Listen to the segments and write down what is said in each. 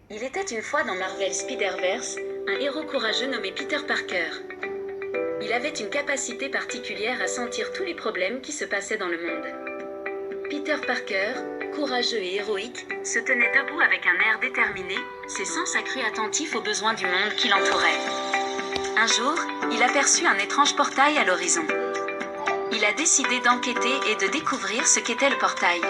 Il était une fois dans Marvel Spider-Verse, un héros courageux nommé Peter Parker. Il avait une capacité particulière à sentir tous les problèmes qui se passaient dans le monde. Peter Parker, courageux et héroïque, se tenait debout avec un air déterminé, ses sens accrus attentifs aux besoins du monde qui l'entourait. Un jour, il aperçut un étrange portail à l'horizon. Il a décidé d'enquêter et de découvrir ce qu'était le portail.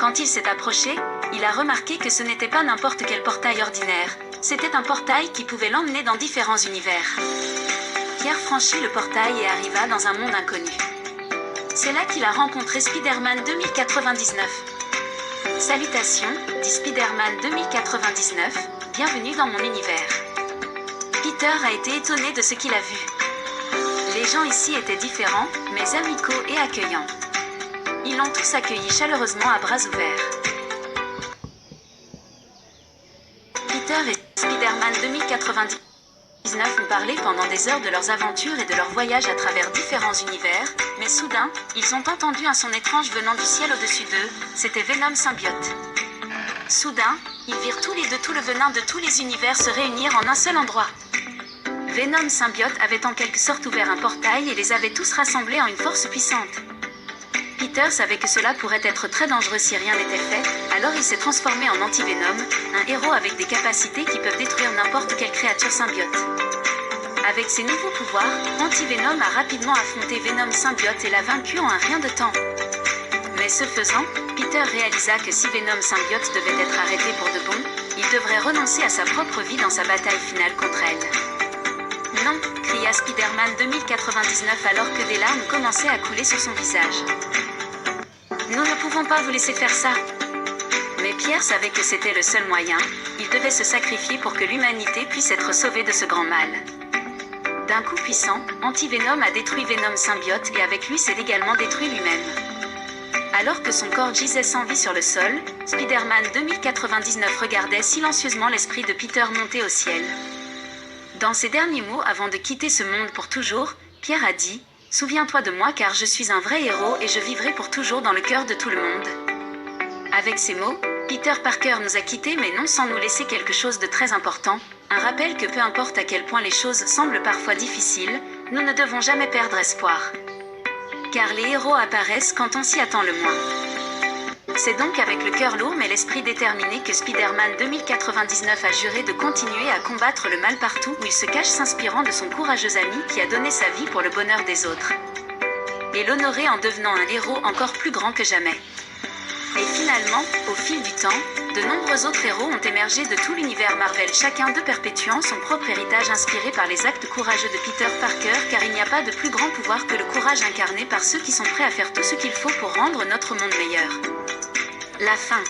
Quand il s'est approché, il a remarqué que ce n'était pas n'importe quel portail ordinaire, c'était un portail qui pouvait l'emmener dans différents univers. Pierre franchit le portail et arriva dans un monde inconnu. C'est là qu'il a rencontré Spider-Man 2099. Salutations, dit Spider-Man 2099, bienvenue dans mon univers. Peter a été étonné de ce qu'il a vu. Les gens ici étaient différents, mais amicaux et accueillants. Ils l'ont tous accueilli chaleureusement à bras ouverts. Peter et Spider-Man 2099 ont parlé pendant des heures de leurs aventures et de leurs voyages à travers différents univers, mais soudain, ils ont entendu un son étrange venant du ciel au-dessus d'eux, c'était Venom Symbiote. Soudain, ils virent tous les deux tout le venin de tous les univers se réunir en un seul endroit. Venom Symbiote avait en quelque sorte ouvert un portail et les avait tous rassemblés en une force puissante. Peter savait que cela pourrait être très dangereux si rien n'était fait, alors il s'est transformé en Anti-Venom, un héros avec des capacités qui peuvent détruire n'importe quelle créature symbiote. Avec ses nouveaux pouvoirs, Anti-Venom a rapidement affronté Venom Symbiote et l'a vaincu en un rien de temps. Mais ce faisant, Peter réalisa que si Venom Symbiote devait être arrêté pour de bon, il devrait renoncer à sa propre vie dans sa bataille finale contre elle. Non, cria Spider-Man 2099 alors que des larmes commençaient à couler sur son visage. Nous ne pouvons pas vous laisser faire ça. Mais Pierre savait que c'était le seul moyen, il devait se sacrifier pour que l'humanité puisse être sauvée de ce grand mal. D'un coup puissant, Anti-Venom a détruit Venom Symbiote et avec lui s'est également détruit lui-même. Alors que son corps gisait sans vie sur le sol, Spider-Man 2099 regardait silencieusement l'esprit de Peter monter au ciel. Dans ses derniers mots avant de quitter ce monde pour toujours, Pierre a dit « Souviens-toi de moi car je suis un vrai héros et je vivrai pour toujours dans le cœur de tout le monde. » Avec ces mots, Peter Parker nous a quittés mais non sans nous laisser quelque chose de très important, un rappel que peu importe à quel point les choses semblent parfois difficiles, nous ne devons jamais perdre espoir. Car les héros apparaissent quand on s'y attend le moins. C'est donc avec le cœur lourd mais l'esprit déterminé que Spider-Man 2099 a juré de continuer à combattre le mal partout où il se cache s'inspirant de son courageux ami qui a donné sa vie pour le bonheur des autres. Et l'honorer en devenant un héros encore plus grand que jamais. Et finalement, au fil du temps, de nombreux autres héros ont émergé de tout l'univers Marvel, chacun d'eux perpétuant son propre héritage inspiré par les actes courageux de Peter Parker car il n'y a pas de plus grand pouvoir que le courage incarné par ceux qui sont prêts à faire tout ce qu'il faut pour rendre notre monde meilleur. La fin.